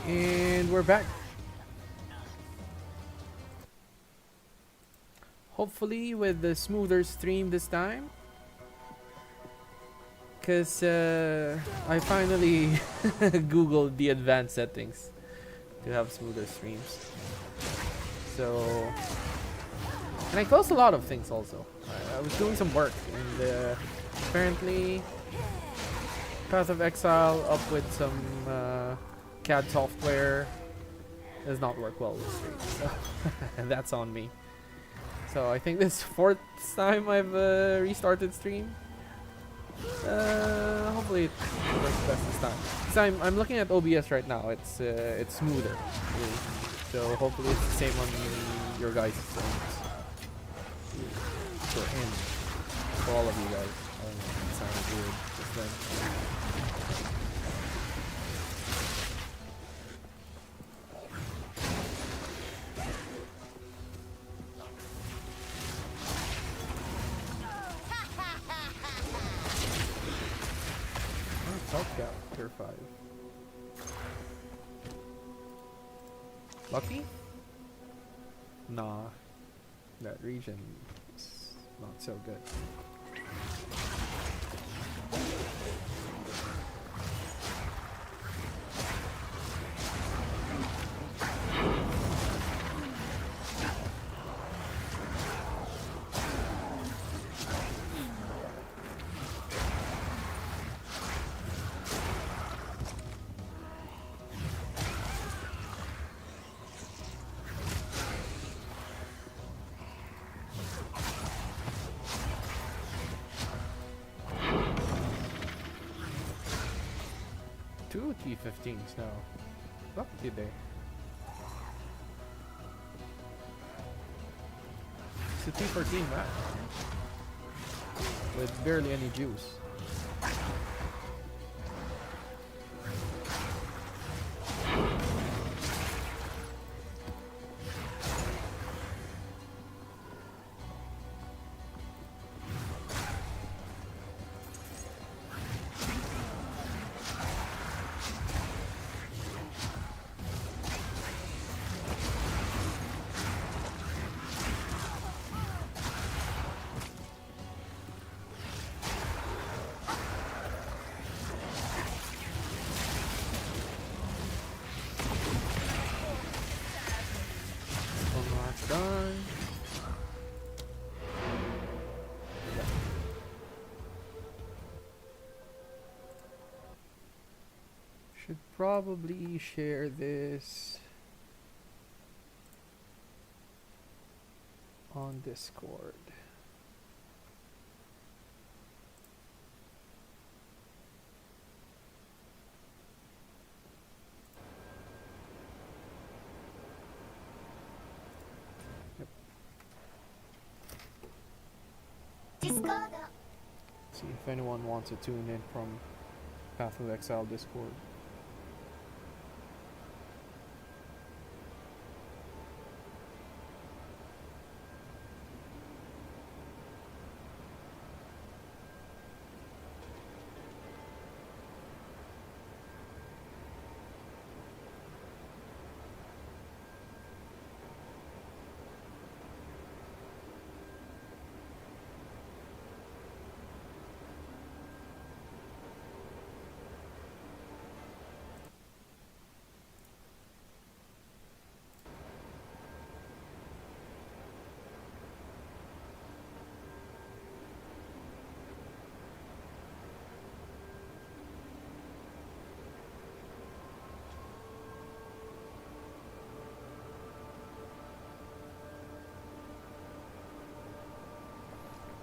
And we're back. Hopefully with the smoother stream this time. Because I finally googled the advanced settings to have smoother streams. So, and I closed a lot of things also. I was doing some work and apparently Path of Exile up with some CAD software does not work well with stream. So and that's on me. So I think this is 4th time I've restarted stream. Hopefully it works best this time. So I'm looking at OBS right now. It's smoother, really. So hopefully it's the same on your guys' phones. For all of you guys. It sounds weird just then. Tier 5. Lucky? Nah. That region is not so good. Two T15s now. Lucky day. It's a T14 map with barely any juice. Done. Yeah. Should probably share this on Discord. See if anyone wants to tune in from Path of Exile Discord.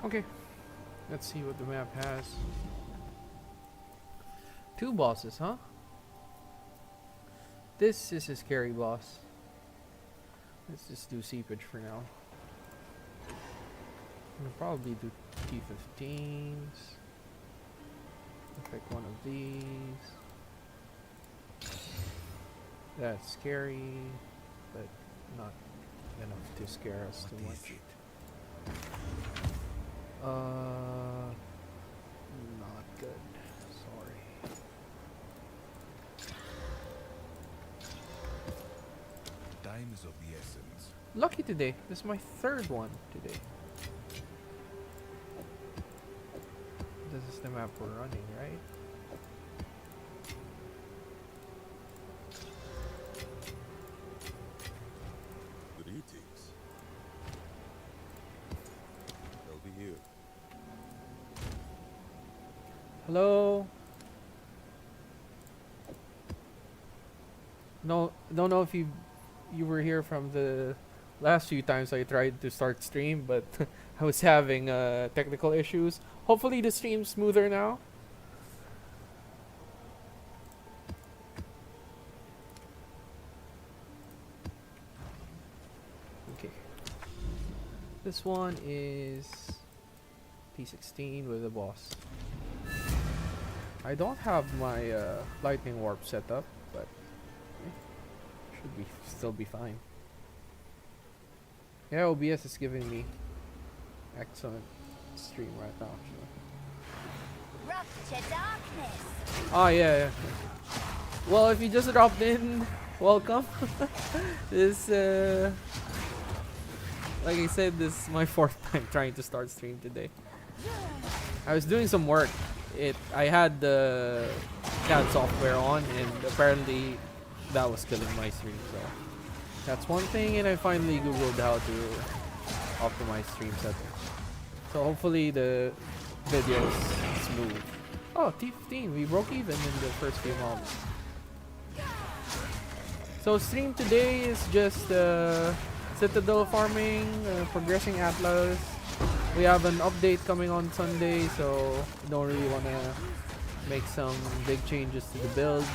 Okay, let's see what the map has. 2 bosses, huh? This is a scary boss. Let's just do seepage for now. I'll probably do T15s. I'll pick one of these. That's scary, but not enough to scare us too much. Not good. Sorry. lucky today. This is my third one today. This is the map we're running, right? Greetings. They'll be here. Hello? No, don't know if you were here from the last few times I tried to start stream, but I was having technical issues. Hopefully the stream's smoother now. Okay. This one is T16 with a boss. I don't have my lightning warp set up, but should be still be fine. Yeah, OBS is giving me excellent stream right now. Rupture darkness. Oh yeah. Well, if you just dropped in, welcome. This like I said, this is my fourth time trying to start stream today. I was doing some work. I had the CAD software on, and apparently that was killing my stream. So that's one thing, and I finally googled how to optimize stream settings. So hopefully the video is smooth. Oh, T15, we broke even in the first few mobs. So stream today is just Citadel farming, progressing Atlas. We have an update coming on Sunday, so don't really want to make some big changes to the build.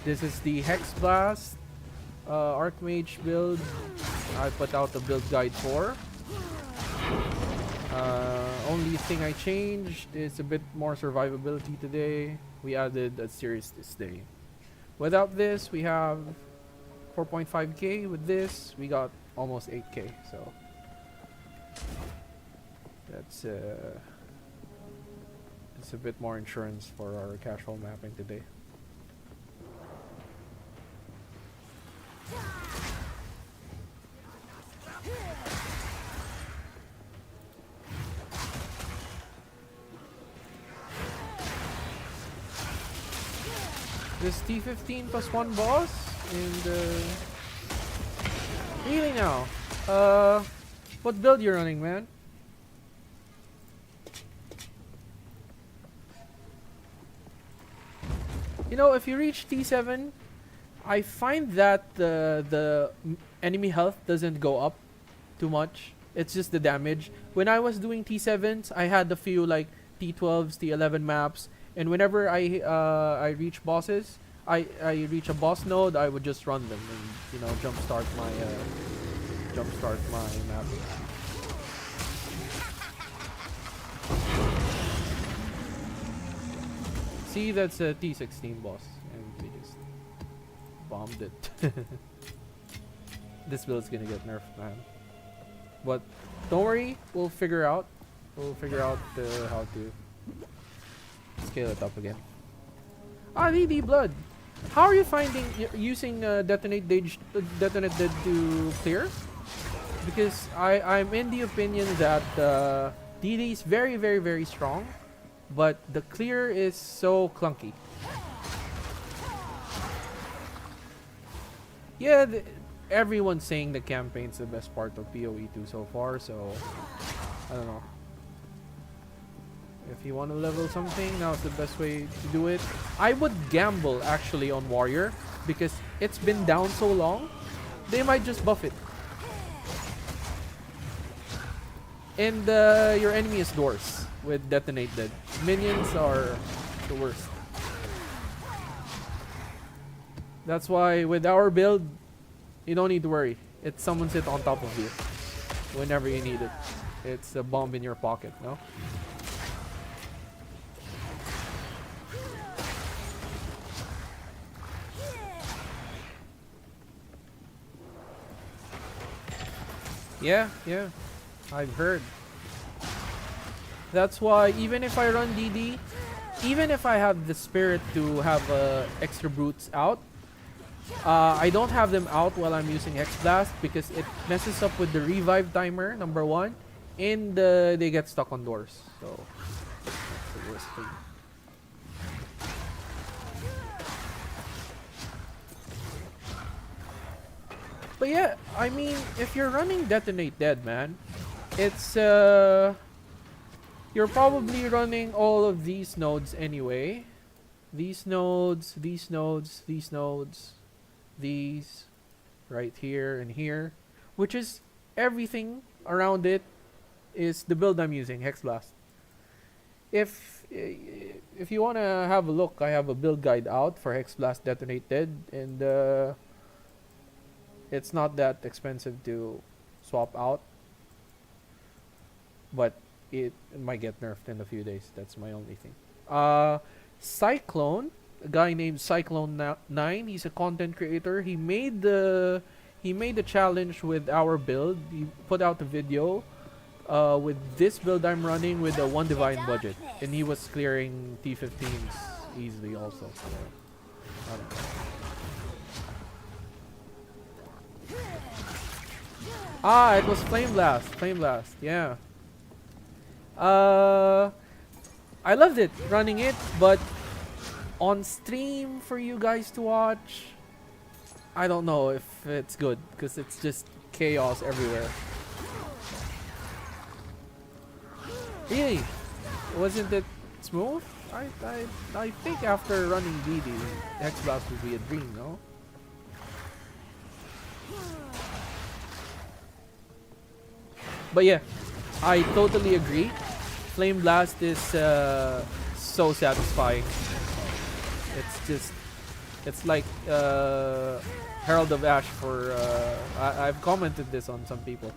This is the Hexblast Archmage build I put out the build guide for. Only thing I changed is a bit more survivability today. We added a series this day. Without this, we have 4.5k. With this, we got almost 8k. So that's it's a bit more insurance for our casual mapping today. This T15 plus 1 boss, and really now, what build you running, man? You know, if you reach T7, I find that the enemy health doesn't go up too much. It's just the damage. When I was doing T7s, I had a few like T12s, T11 maps, and whenever I reach bosses, I reach a boss node, I would just run them and, you know, jumpstart my mapping. See, that's a T16 boss, and we just bombed it. This build's gonna get nerfed, man. But don't worry, we'll figure out how to scale it up again. Ah, DD Blood. How are you finding using Detonate to clear? Because I'm in the opinion that DD is very, very, very strong, but the clear is so clunky. Yeah, everyone's saying the campaign's the best part of PoE 2 so far, so I don't know. If you want to level something, now's the best way to do it. I would gamble actually on Warrior because it's been down so long. They might just buff it. And your enemy is Doors with Detonate dead. Minions are the worst. That's why with our build, you don't need to worry. It summons it on top of you whenever you need it. It's a bomb in your pocket, no? Yeah, I've heard. That's why even if I run DD, even if I have the spirit to have extra brutes out, I don't have them out while I'm using Hexblast because it messes up with the revive timer, number one, and they get stuck on doors. So that's the worst thing. But yeah, I mean, if you're running Detonate Dead, man, it's you're probably running all of these nodes anyway. These nodes, these nodes, these nodes, these, right here and here, which is everything around it is the build I'm using, Hexblast. If you want to have a look, I have a build guide out for Hexblast Detonate Dead, and it's not that expensive to swap out, but it might get nerfed in a few days. That's my only thing. Cyclone, a guy named Cyclone9, he's a content creator. He made the challenge with our build. He put out a video with this build I'm running with a 1 divine budget, and he was clearing T15s easily also. So, I don't know. Ah, it was Flame Blast, yeah. I loved it, running it, but on stream for you guys to watch, I don't know if it's good, because it's just chaos everywhere. Really? Wasn't it smooth? I think after running DD, Hexblast would be a dream, no? But yeah, I totally agree. Flame Blast is so satisfying. It's like Herald of Ash for I've commented this on some people.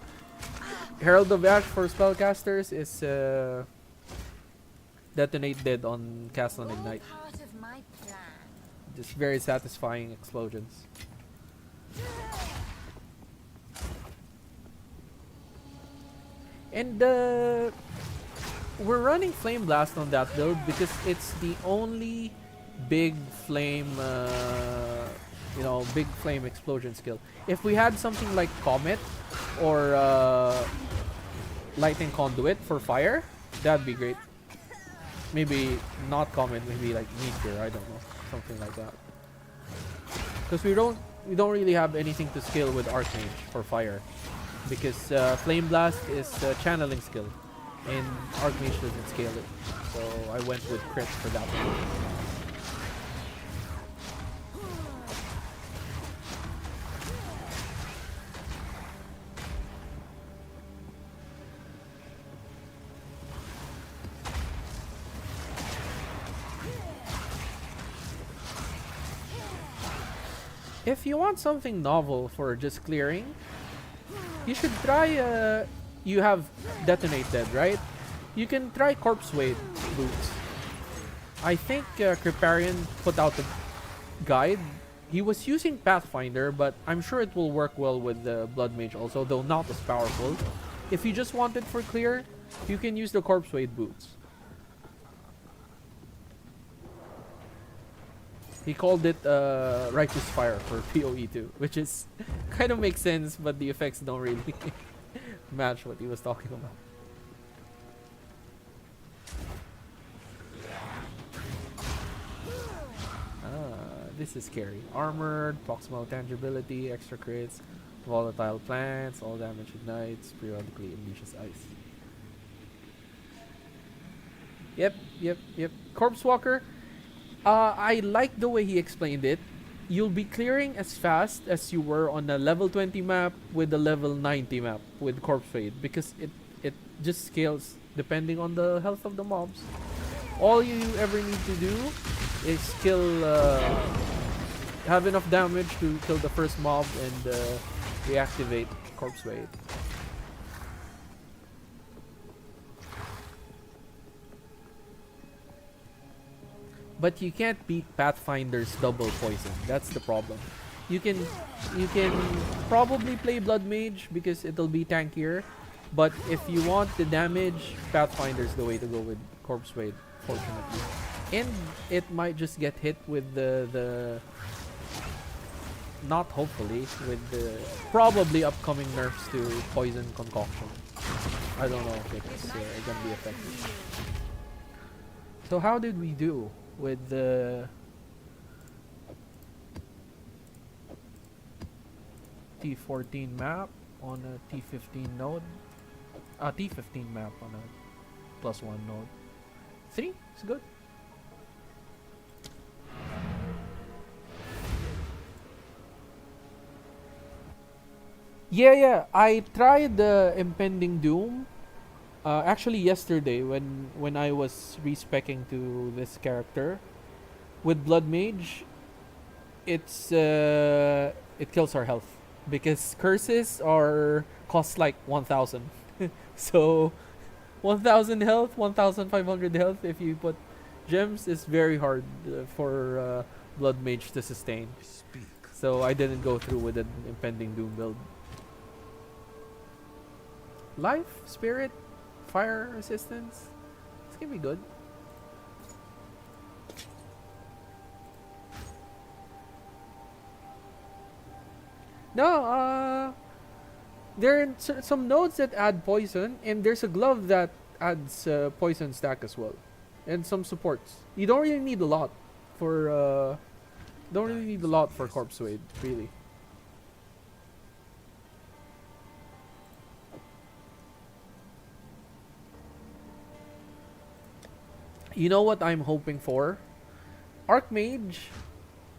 Herald of Ash for spellcasters is Detonate Dead on Castle and Ignite. Just very satisfying explosions. And we're running Flame Blast on that build because it's the only big flame, big flame explosion skill. If we had something like Comet or Lightning Conduit for fire, that'd be great. Maybe not Comet, maybe like Meteor, I don't know, something like that. Because we don't really have anything to scale with Archmage for fire, because Flame Blast is a channeling skill, and Archmage doesn't scale it. So I went with Crit for that one. If you want something novel for just clearing, you should try, you have Detonate Dead, right? You can try Corpse Wade boots. I think Kriparian put out a guide. He was using Pathfinder, but I'm sure it will work well with the Bloodmage also, though not as powerful. If you just want it for clear, you can use the Corpse Wade boots. He called it Righteous Fire for PoE2, which is kind of makes sense, but the effects don't really match what he was talking about. This is scary. Armored, proximal tangibility, extra crits, volatile plants, all damage ignites, periodically unleashes ice. Yep. Corpse Walker. I like the way he explained it. You'll be clearing as fast as you were on a level 20 map with a level 90 map with Corpse Fade, because it just scales depending on the health of the mobs. All you ever need to do is have enough damage to kill the first mob and reactivate Corpse Fade. But you can't beat Pathfinder's double poison. That's the problem. You can probably play Bloodmage because it'll be tankier, but if you want the damage, Pathfinder's the way to go with Corpse Wade, fortunately. And it might just get hit with the not hopefully, with the probably upcoming nerfs to poison concoction. I don't know if it's gonna be effective. So how did we do with the T14 map on a T15 node? T15 map on a +1 node. 3? It's good. Yeah. I tried the Impending Doom. Actually, yesterday when I was respecking to this character with Bloodmage, it kills our health because curses are cost like 1,000. So 1,000 health, 1,500 health. If you put gems, is very hard for Bloodmage to sustain. Speak. So I didn't go through with an Impending Doom build. Life, Spirit, Fire Resistance. It's gonna be good. No, there are some nodes that add poison, and there's a glove that adds poison stack as well, and some supports. You don't really need a lot for Corpse Wade, really. You know what I'm hoping for? Archmage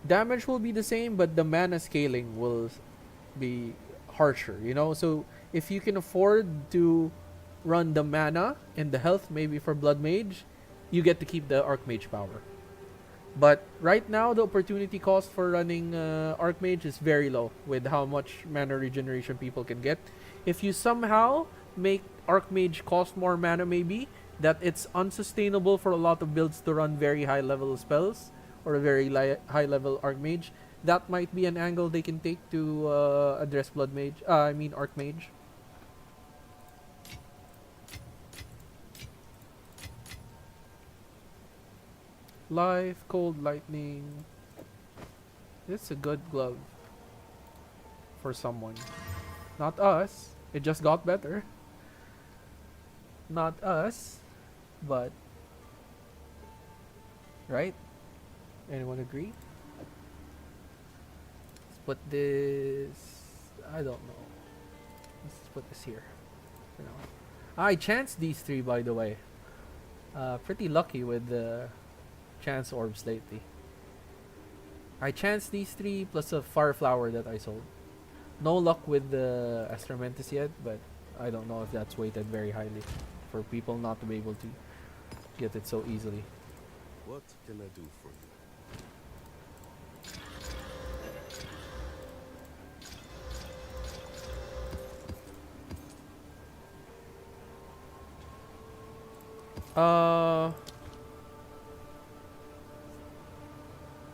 damage will be the same, but the mana scaling will be harsher, you know? So if you can afford to run the mana and the health maybe for Bloodmage, you get to keep the Archmage power. But right now, the opportunity cost for running Archmage is very low with how much mana regeneration people can get. If you somehow make Archmage cost more mana maybe, that it's unsustainable for a lot of builds to run very high level spells or a very high level Archmage, that might be an angle they can take to address Archmage. Life, Cold Lightning. This is a good glove for someone. Not us. It just got better. Not us, but right? Anyone agree? Let's put this. I don't know. Let's put this here for now. I chanced these three, by the way. Pretty lucky with the chance orbs lately. I chanced these three plus a fire flower that I sold. No luck with the Ascendancies yet, but I don't know if that's weighted very highly for people not to be able to get it so easily. What can I do for you?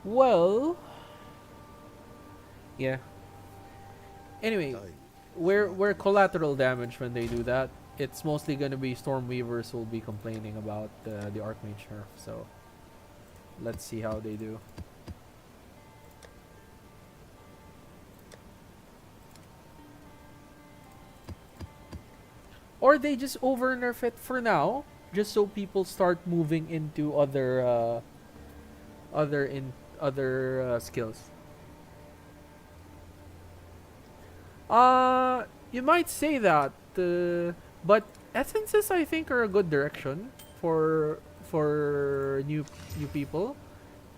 Well, yeah. Anyway, we're collateral damage when they do that. It's mostly gonna be Stormweavers who will be complaining about the Archmage nerf. So let's see how they do. Or they just over nerf it for now, just so people start moving into other skills. You might say that, but essences I think are a good direction for new people.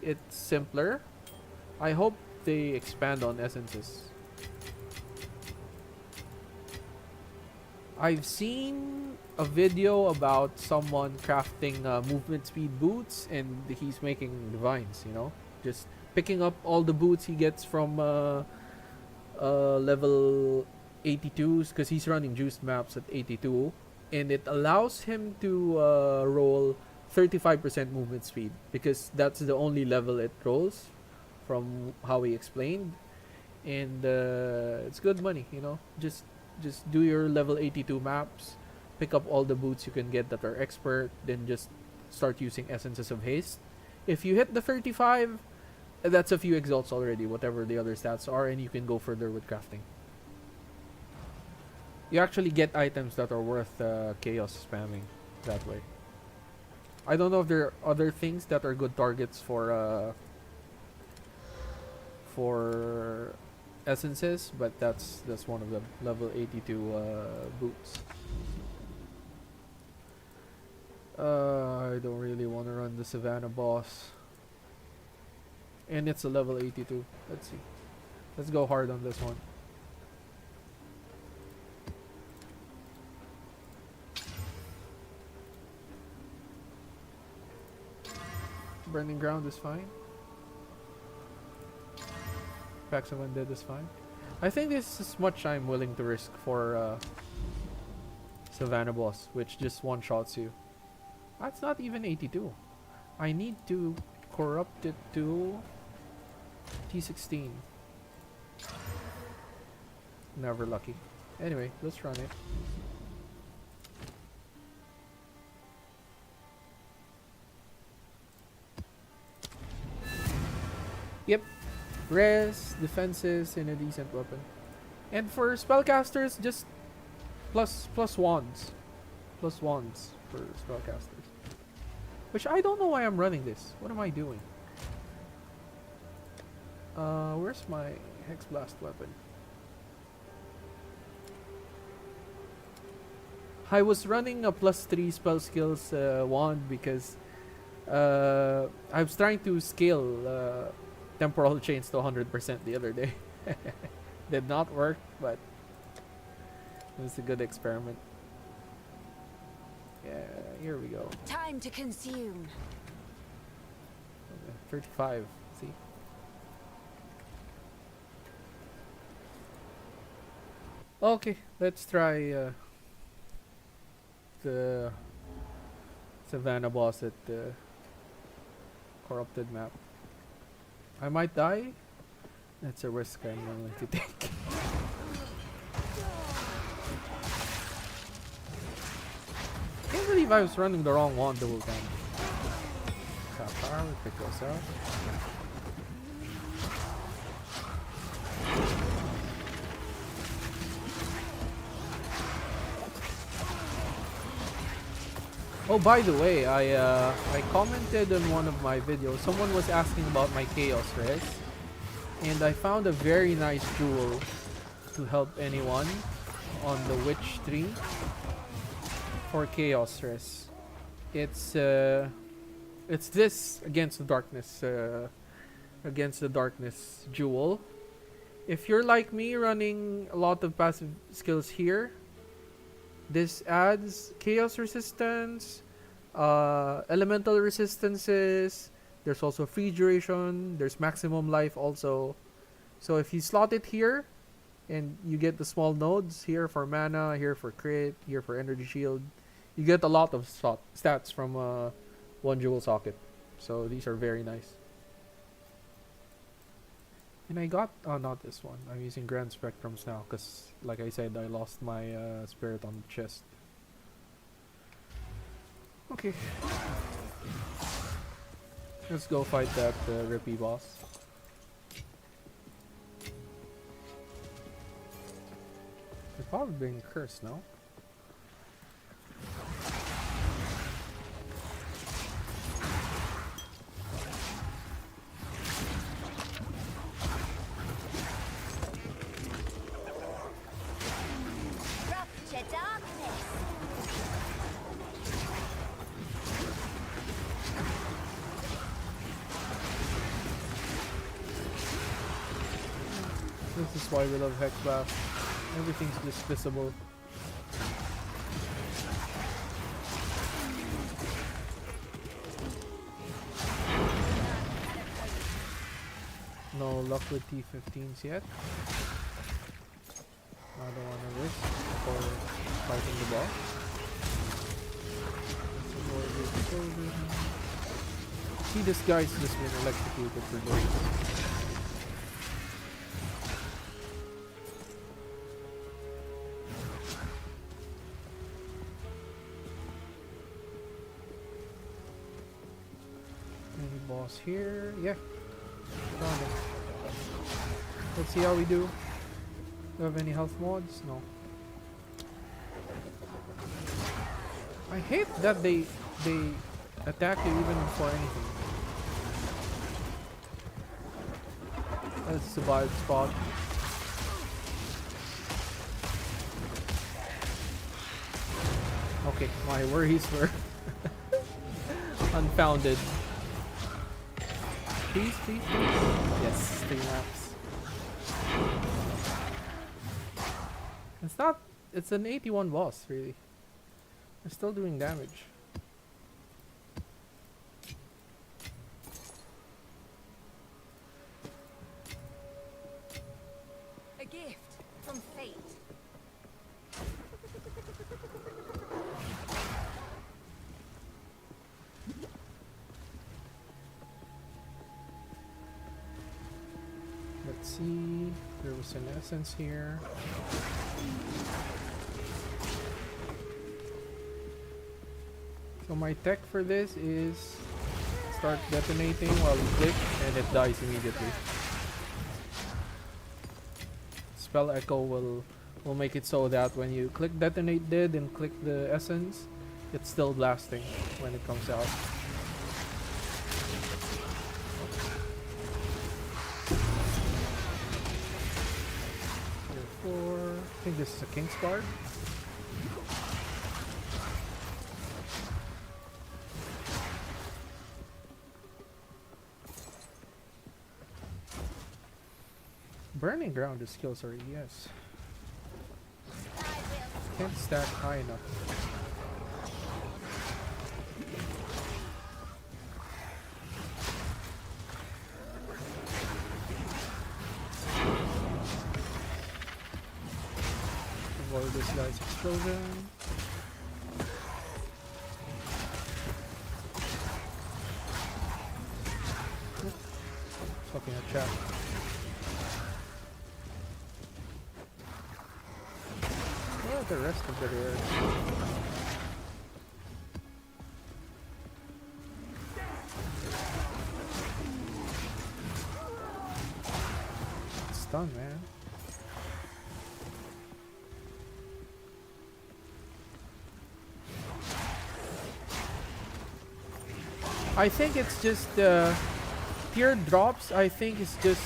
It's simpler. I hope they expand on essences. I've seen a video about someone crafting movement speed boots, and he's making divines, you know, just picking up all the boots he gets from level 82s, because he's running juiced maps at 82, and it allows him to roll 35% movement speed, because that's the only level it rolls from how he explained. And it's good money, you know. Just do your level 82 maps, pick up all the boots you can get that are expert, then just start using essences of haste. If you hit the 35, That's a few exalts already, whatever the other stats are, and you can go further with crafting. You actually get items that are worth chaos spamming that way. I don't know if there are other things that are good targets for essences, but that's one of them. Level 82 boots. I don't really want to run the Savannah boss. And it's a level 82. Let's see. Let's go hard on this one. Burning Ground is fine. Packs of Undead is fine. I think this is much I'm willing to risk for Savannah boss, which just one-shots you. That's not even 82. I need to corrupt it to T16. Never lucky. Anyway, let's run it. Yep. Res, defenses, and a decent weapon. And for spellcasters, just plus wands. Plus wands for spellcasters. Which I don't know why I'm running this. What am I doing? Where's my Hexblast weapon? I was running a +3 spell skills wand because I was trying to scale temporal chains to 100% the other day. Did not work, but it was a good experiment. Yeah, here we go. Time to consume. 35, see? Okay, let's try the Savannah boss at the corrupted map. I might die. That's a risk I'm willing to take. Can't believe I was running the wrong wand the whole time. Sapphire, we pick those out. Oh, by the way, I commented on one of my videos. Someone was asking about my chaos res, and I found a very nice jewel to help anyone on the witch tree for chaos res. It's this against the darkness jewel. If you're like me, running a lot of passive skills here, this adds chaos resistance, elemental resistances. There's also free duration. There's maximum life also. So if you slot it here, and you get the small nodes here for mana, here for crit, here for energy shield, you get a lot of stats from one jewel socket. So these are very nice. And I got, oh, not this one. I'm using Grand Spectrums now because, like I said, I lost my spirit on the chest. Okay. Let's go fight that Rippy boss. They're probably being cursed now. This is why we love Hexblast. Everything's just visible. No luck with T15s yet. I don't want to risk for fighting the boss. See, this guy's just been electrocuted for days. Boss here, yeah. Darn it. Let's see how we do. Do you have any health mods? No. I hate that they attack you even for anything. That's a bad spot. Okay, my worries were unfounded. Please, please, please. Yes, 3 laps. It's not. It's an 81 boss, really. They're still doing damage. A gift from fate. Let's see. There was an essence here. So my tech for this is start detonating while you click and it dies immediately. Spell echo will make it so that when you click detonate dead and click the essence, it's still blasting when it comes out. Therefore, I think this is a King's Guard. Burning ground is skills already, yes. Can't stack high enough. Avoid this guy's explosion. Fucking a trap. Where are the rest of the rares? It's done, man. I think it's just tier drops. I think it's just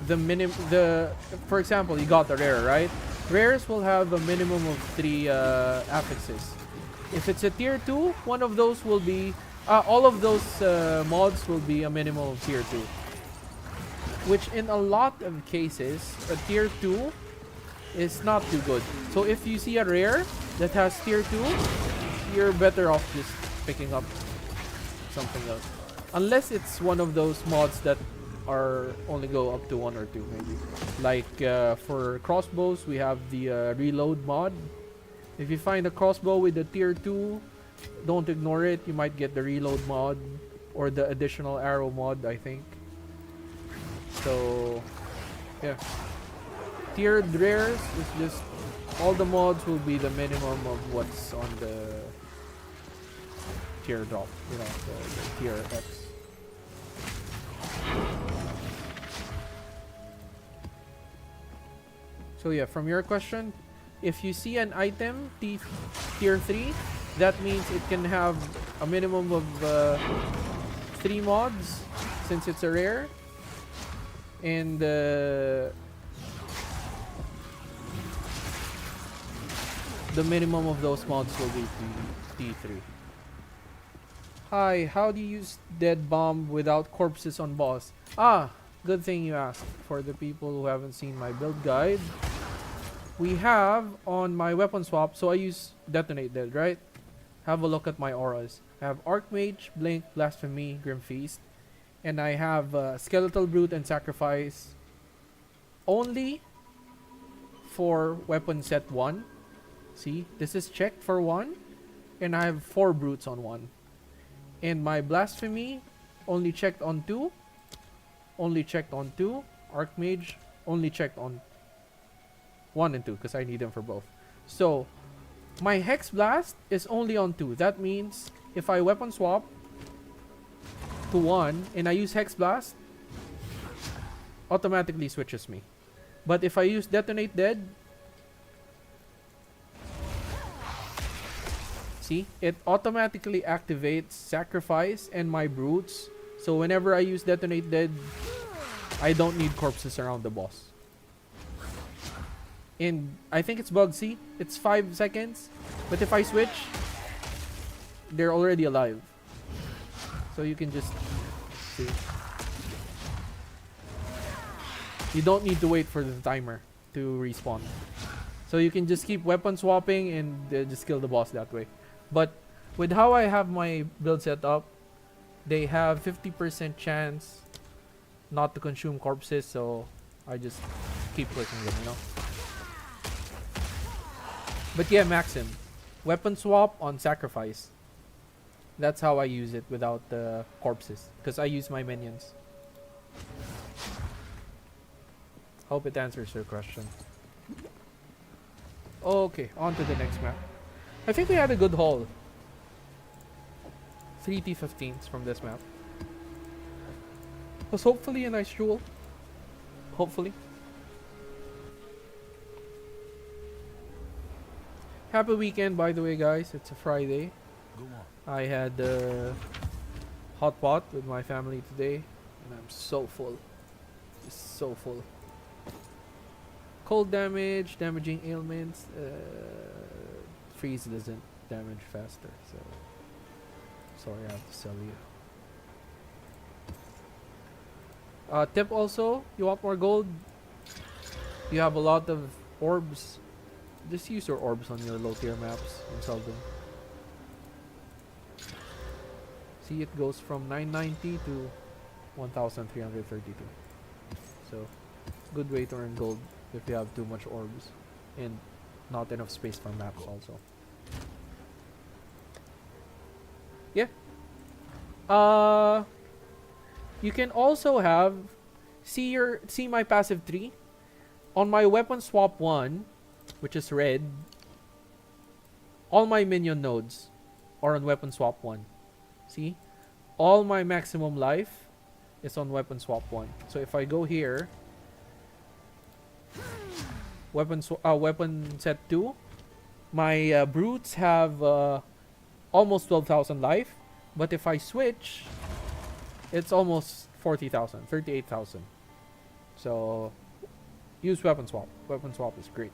the for example, you got the rare, right? Rares will have a minimum of 3 affixes. If it's a tier 2, one of those will be all of those mods will be a minimum of tier 2. Which in a lot of cases, a tier 2 is not too good. So if you see a rare that has tier 2, you're better off just picking up something else. Unless it's one of those mods that are only go up to 1 or 2 maybe. Like for crossbows, we have the reload mod. If you find a crossbow with a tier 2, don't ignore it. You might get the reload mod or the additional arrow mod, I think. So yeah, tiered rares is just all the mods will be the minimum of what's on the tier drop, you know, the tier X. So yeah, from your question, if you see an item tier 3, that means it can have a minimum of 3 mods since it's a rare, and the minimum of those mods will be T3. Hi, how do you use dead bomb without corpses on boss? Ah, good thing you asked. For the people who haven't seen my build guide, we have on my weapon swap, so I use Detonate Dead, right? Have a look at my auras. I have Archmage, Blink, Blasphemy, Grim Feast, and I have Skeletal Brute and Sacrifice only for weapon set 1. See, this is checked for 1, and I have 4 brutes on 1. And my Blasphemy only checked on 2, only checked on 2, Archmage only checked on 1 and 2 because I need them for both. So my Hexblast is only on 2. That means if I weapon swap to 1 and I use Hexblast, automatically switches me. But if I use Detonate Dead, see, it automatically activates Sacrifice and my Brutes. So whenever I use Detonate Dead, I don't need corpses around the boss. And I think it's Bugsy. It's 5 seconds. But if I switch, they're already alive. So you can just see. You don't need to wait for the timer to respawn. So you can just keep weapon swapping and just kill the boss that way. But with how I have my build set up, they have 50% chance not to consume corpses, so I just keep clicking them, you know. But yeah, Maxim, weapon swap on Sacrifice. That's how I use it without the corpses, because I use my minions. Hope it answers your question. Okay, on to the next map. I think we had a good haul. 3 T15s from this map. Was hopefully a nice jewel. Hopefully. Happy weekend, by the way, guys. It's a Friday. Go on. I had hot pot with my family today, and I'm so full. Just so full. Cold damage, damaging ailments. Freeze doesn't damage faster, so sorry I have to sell you. Tip also, you want more gold? You have a lot of orbs. Just use your orbs on your low tier maps and sell them. See, it goes from 990 to 1332. So, good way to earn gold if you have too much orbs and not enough space for maps also. Yeah. You can also have see my passive tree on my weapon swap 1, which is red. All my minion nodes are on weapon swap 1. See? All my maximum life is on weapon swap 1. So if I go here, weapon set 2, my brutes have almost 12,000 life, but if I switch, it's almost 40,000, 38,000. So use weapon swap. Weapon swap is great.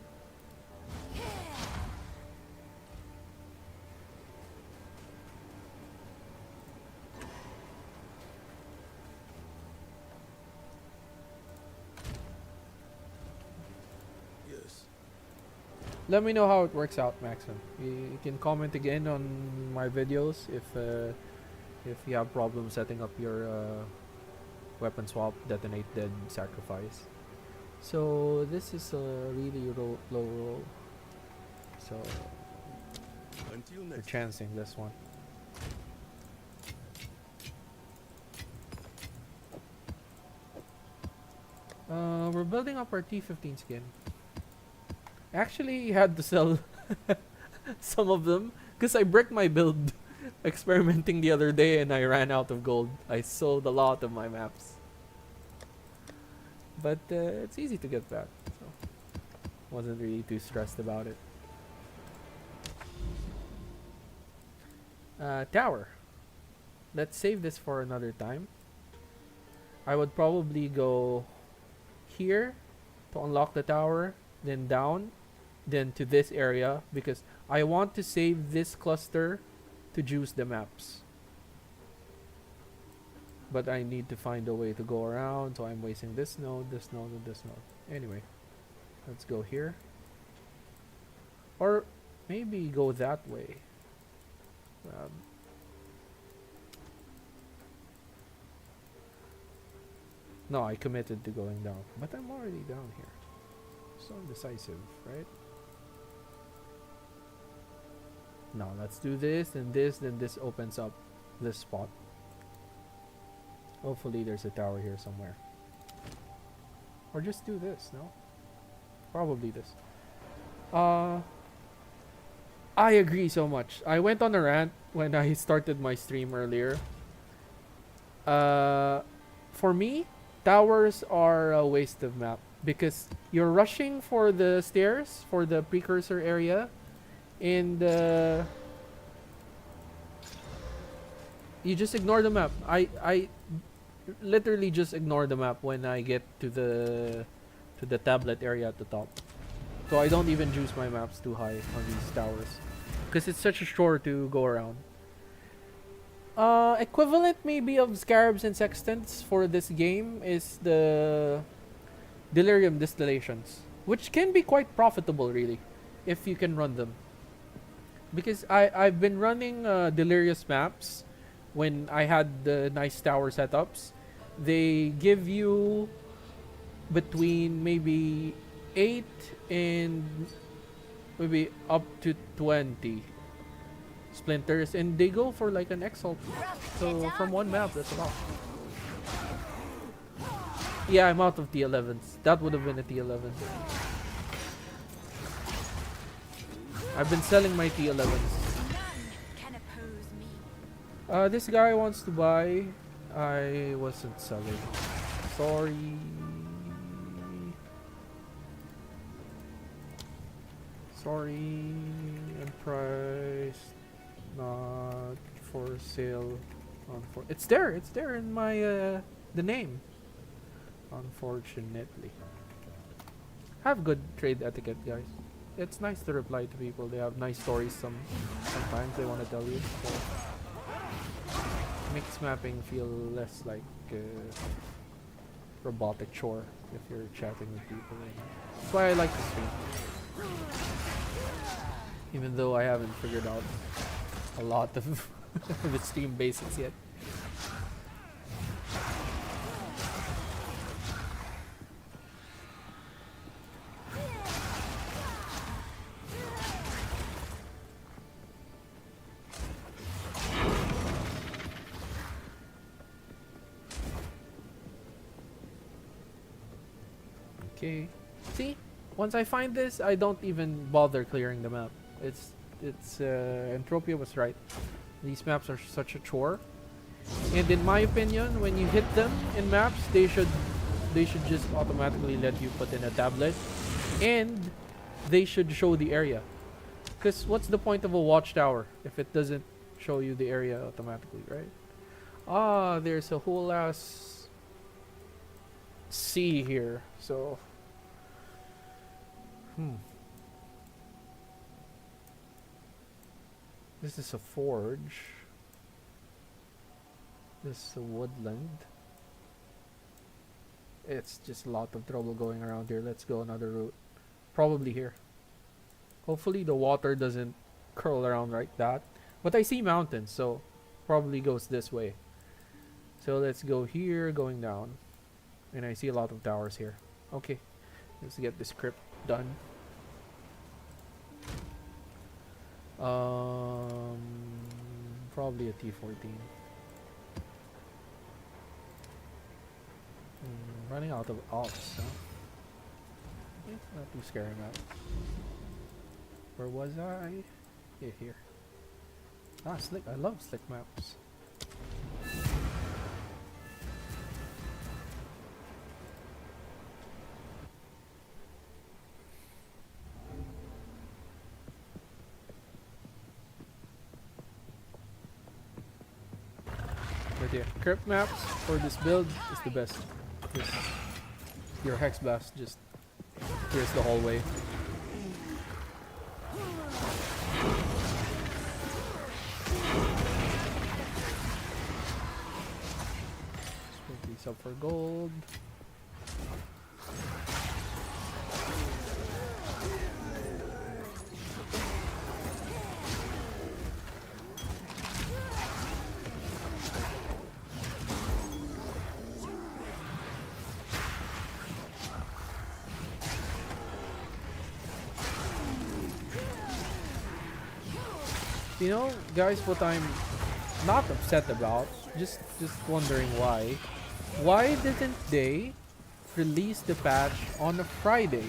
Let me know how it works out, Maxim. You can comment again on my videos if you have problems setting up your weapon swap, detonate, dead, sacrifice. So this is a really low roll. So Until we're next. chancing this one. We're building up our T15 skin. Actually had to sell some of them because I bricked my build experimenting the other day and I ran out of gold. I sold a lot of my maps, but it's easy to get back, so wasn't really too stressed about it. Tower. Let's save this for another time. I would probably go here to unlock the tower, then down, then to this area, because I want to save this cluster to juice the maps. But I need to find a way to go around, so I'm wasting this node, and this node. Anyway, let's go here. Or maybe go that way. No, I committed to going down, but I'm already down here. So indecisive, right? No, let's do this and this, then this opens up this spot. Hopefully there's a tower here somewhere. Or just do this, no? Probably this. I agree so much. I went on a rant when I started my stream earlier. For me, towers are a waste of map because you're rushing for the stairs for the precursor area, and you just ignore the map. I literally just ignore the map when I get to the tablet area at the top. So I don't even juice my maps too high on these towers because it's such a chore to go around. Equivalent maybe of Scarabs and Sextants for this game is the Delirium Distillations, which can be quite profitable really if you can run them. Because I've been running Delirious maps when I had the nice tower setups. They give you between maybe 8 and maybe up to 20 splinters, and they go for like an Exile. So from one map, that's a lot. Yeah, I'm out of T11s. That would have been a T11. I've been selling my T11s. This guy wants to buy. I wasn't selling. Sorry. Sorry. And price not for sale. It's there. It's there in my the name. Unfortunately. Have good trade etiquette, guys. It's nice to reply to people. They have nice stories. Sometimes they want to tell you. So makes mapping feel less like a robotic chore if you're chatting with people. That's why I like to stream. Even though I haven't figured out a lot of the stream basics yet. Okay. See? Once I find this, I don't even bother clearing the map. Entropia was right. These maps are such a chore. And in my opinion, when you hit them in maps, they should just automatically let you put in a tablet. And they should show the area. Because what's the point of a watchtower if it doesn't show you the area automatically, right? Ah, there's a whole ass sea here. So this is a forge. This is a woodland. It's just a lot of trouble going around here. Let's go another route. Probably here. Hopefully the water doesn't curl around like that. But I see mountains, so probably goes this way. So let's go here, going down. And I see a lot of towers here. Okay. Let's get this crypt done. Probably a T14. Running out of alts, huh? Not too scary map. Where was I? Yeah, here. Ah, slick. I love slick maps. But yeah, crypt maps for this build is the best. Your Hexblast just clears the hallway. Split these up for gold. You know, guys, what I'm not upset about, just wondering why. Why didn't they release the patch on a Friday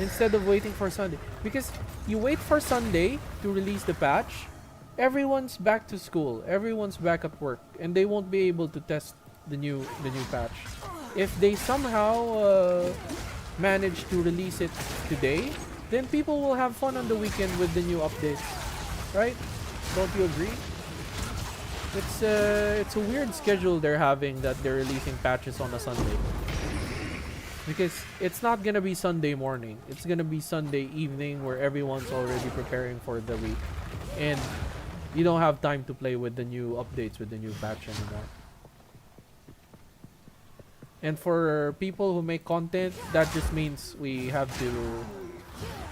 instead of waiting for Sunday? Because you wait for Sunday to release the patch, everyone's back to school, everyone's back at work, and they won't be able to test the new patch. if they somehow manage to release it today, then people will have fun on the weekend with the new updates, right? Don't you agree? It's a weird schedule they're having, that they're releasing patches on a Sunday. Because it's not gonna be Sunday morning. It's gonna be Sunday evening, where everyone's already preparing for the week, and you don't have time to play with the new updates, with the new patch anymore. And for people who make content, that just means we have to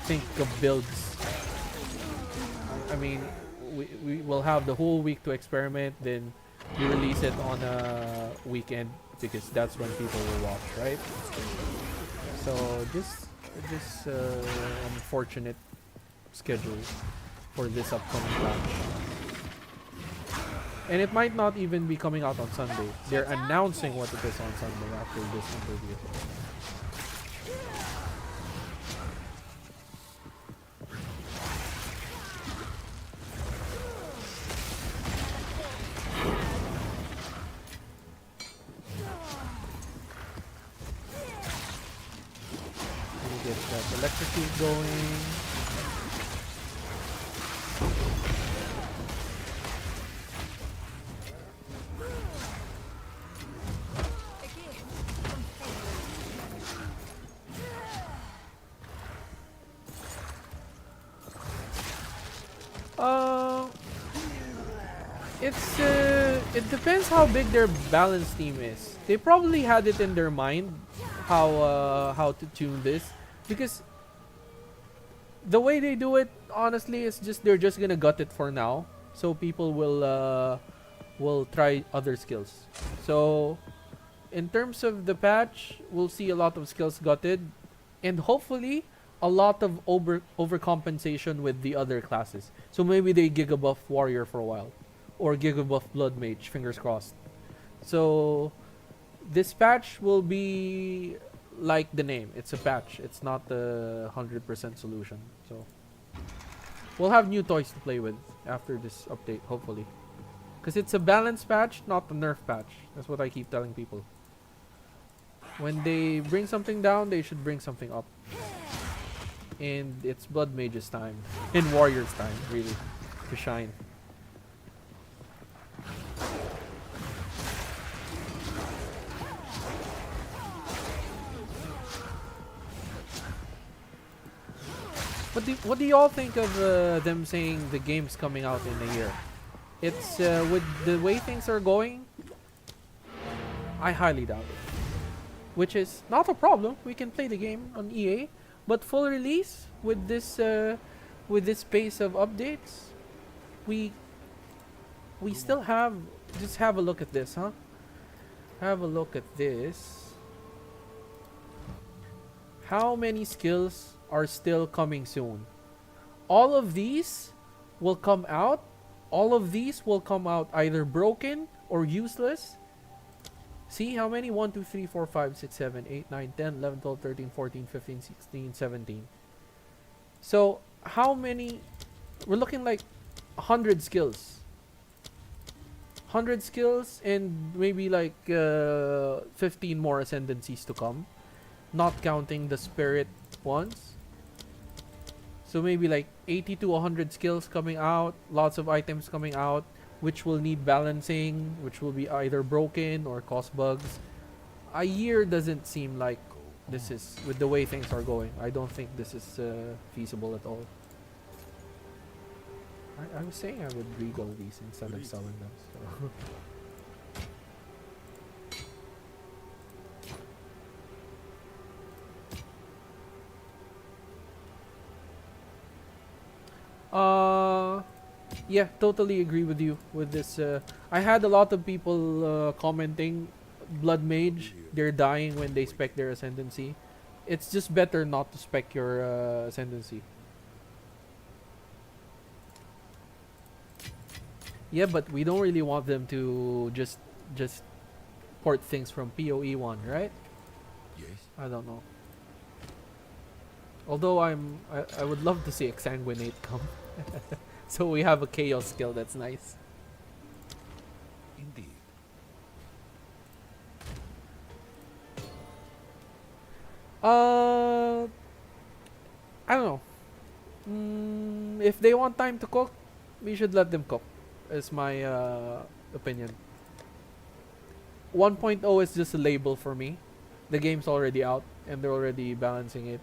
think of builds. I mean, we will have the whole week to experiment, then we release it on a weekend, because that's when people will watch, right? So this unfortunate schedule for this upcoming patch. And it might not even be coming out on Sunday. They're announcing what it is on Sunday after this interview. Let me get that electrocute going. It depends how big their balance team is. They probably had it in their mind how to tune this, because the way they do it, honestly, is just they're just gonna gut it for now, so people will try other skills. So in terms of the patch, we'll see a lot of skills gutted, and hopefully a lot of overcompensation with the other classes. So maybe they giga buff warrior for a while, or giga buff bloodmage. Fingers crossed. So this patch will be like the name. It's a patch. It's not the 100% solution. So we'll have new toys to play with after this update, hopefully. Because it's a balance patch, not a nerf patch. That's what I keep telling people. When they bring something down, they should bring something up. And it's Blood Mage's time. And Warrior's time, really, to shine. What do y'all think of them saying the game's coming out in a year? It's with the way things are going, I highly doubt it. Which is not a problem. We can play the game on EA, but full release with this pace of updates, we still have. Just have a look at this, huh? Have a look at this. How many skills are still coming soon? All of these will come out. All of these will come out either broken or useless. See how many? 1, 2, 3, 4, 5, 6, 7, 8, 9, 10, 11, 12, 13, 14, 15, 16, 17. So how many? We're looking like 100 skills. 100 skills and maybe like 15 more ascendancies to come. Not counting the spirit ones. So maybe like 80 to 100 skills coming out. Lots of items coming out, which will need balancing, which will be either broken or cause bugs. A year doesn't seem like this is, with the way things are going, I don't think this is feasible at all. I was saying I would read all these instead of selling them. So. Yeah, totally agree with you with this. I had a lot of people commenting, Blood Mage, they're dying when they spec their Ascendancy. It's just better not to spec your Ascendancy. Yeah, but we don't really want them to just port things from PoE 1, right? Yes. I don't know. Although I would love to see Exsanguinate come. So we have a chaos skill that's nice. Indeed. Uh, I don't know. If they want time to cook, we should let them cook. Is my opinion. 1.0 is just a label for me. The game's already out and they're already balancing it.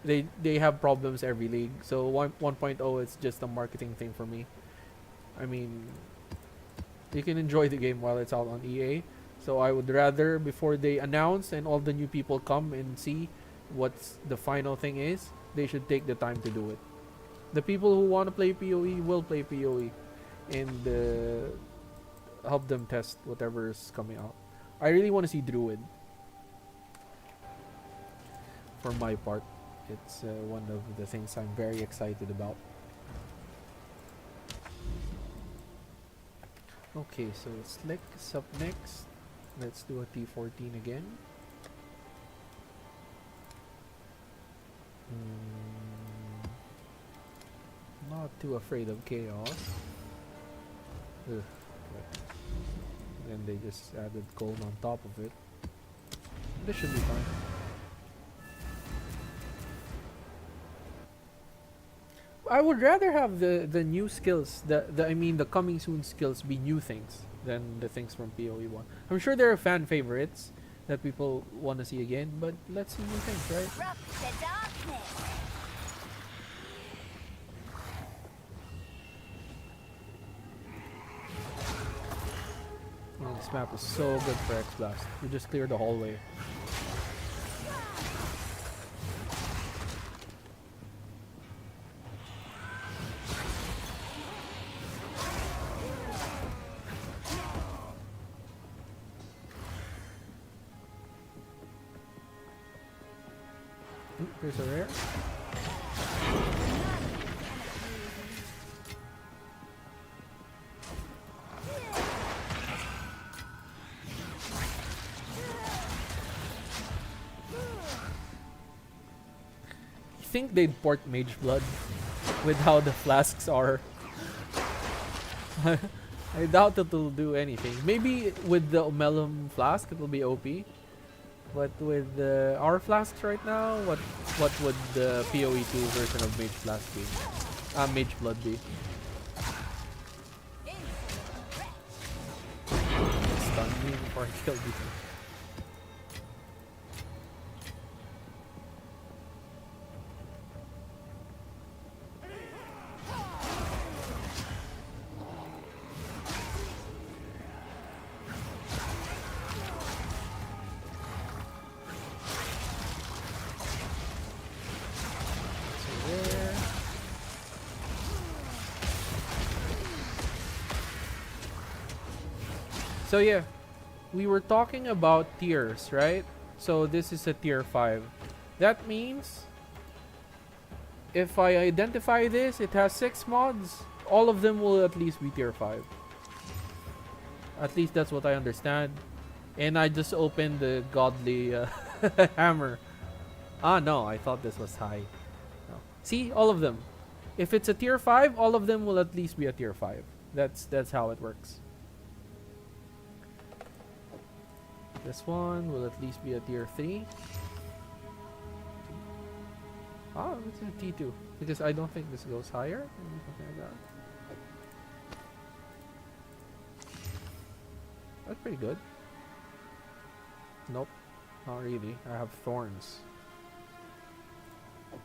They have problems every league, so 1.0 is just a marketing thing for me. I mean, you can enjoy the game while it's out on EA. So I would rather, before they announce and all the new people come and see what's the final thing is, they should take the time to do it. The people who want to play PoE will play PoE and help them test whatever is coming out. I really want to see Druid. For my part, it's one of the things I'm very excited about. Okay, so Slick is up next. Let's do a T14 again. Not too afraid of chaos. Ugh. And they just added gold on top of it. This should be fine. I would rather have the new skills, the coming soon skills be new things than the things from PoE 1. I'm sure there are fan favorites that people want to see again, but let's see new things, right? Oh, this map is so good for Hexblast. You just clear the hallway. There's a rare. You think they'd port Mage Blood with how the flasks are? I doubt it'll do anything. Maybe with the Omelum flask it'll be OP. But with our flasks right now, what would the PoE 2 version of Mage Flask be? Mage Blood be? Stun me before I kill you. So yeah, we were talking about tiers, right? So this is a tier 5. That means if I identify this, it has 6 mods. All of them will at least be tier 5. At least that's what I understand. And I just opened the godly hammer. Ah no, I thought this was high. No. See, all of them. If it's a tier 5, all of them will at least be a tier 5. That's how it works. This one will at least be a tier 3. Oh, it's a T2. Because I don't think this goes higher. Maybe something like that. That's pretty good. Nope. Not really. I have thorns.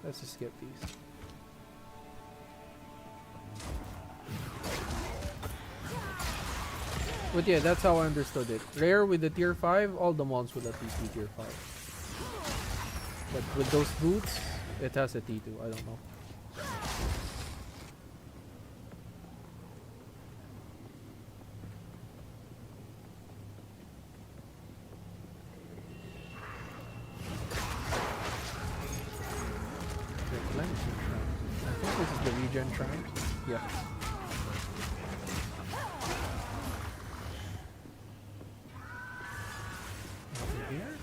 Let's just skip these. But yeah, that's how I understood it. Rare with the tier 5, all the mons will at least be tier 5. But with those boots, it has a T2. I don't know. I think this is the regen shrine. Yeah. Here.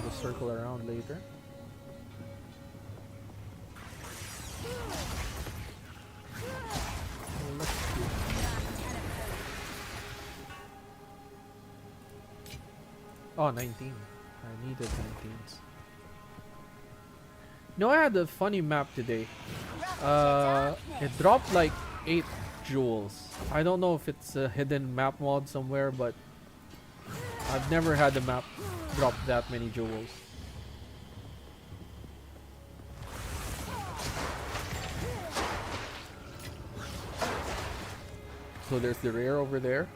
We'll circle around later. Oh, 19. I needed 19s. No, I had a funny map today. It dropped like 8 jewels. I don't know if it's a hidden map mod somewhere, but I've never had a map drop that many jewels. So there's the rare over there.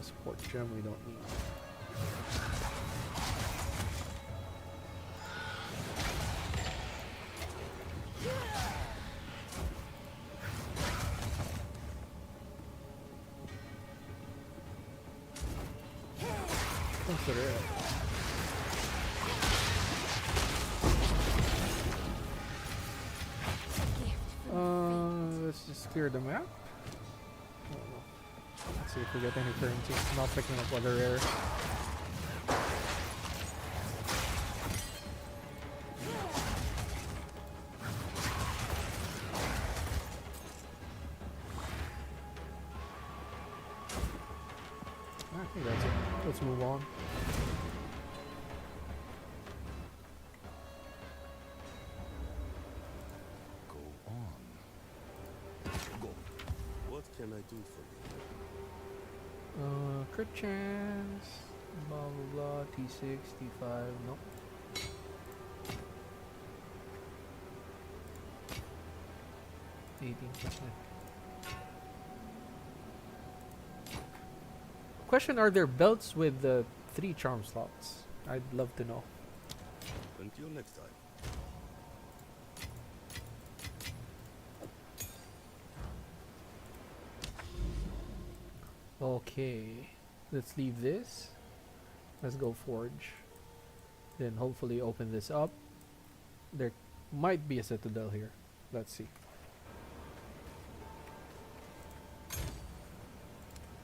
Sport gem we don't need. What's the rare? Let's just clear the map. Let's see if we get any currency. I'm not picking up other rare. I think that's it. Let's move on. Go on. Go. What can I do for you? Crit chance, blah blah blah, T6, T5, nope. Question: are there belts with the 3 charm slots? I'd love to know. Until next time. Okay, let's leave this. Let's go forge. Then hopefully open this up. There might be a citadel here. Let's see.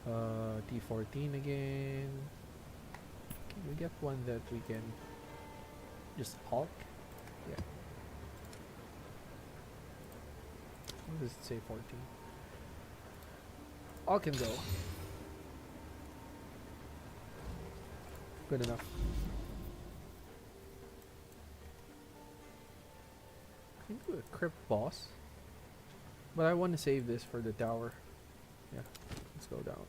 T14 again. Can we get one that we can just hulk? Yeah. What does it say? 14. All can go. Good enough. I can do a crypt boss, but I want to save this for the tower. Yeah, let's go down.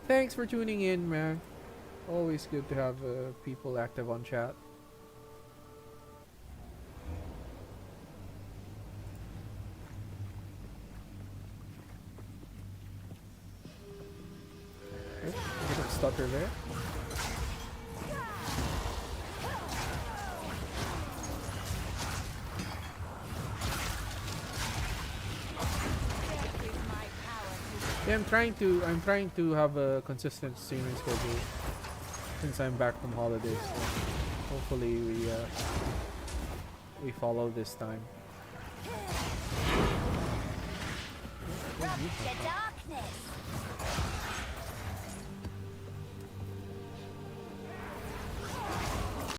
Thanks for tuning in, man. Always good to have people active on chat. Okay, a bit of stutter there. Yeah, I'm trying to have a consistent streaming schedule since I'm back from holidays. So hopefully we follow this time. The darkness.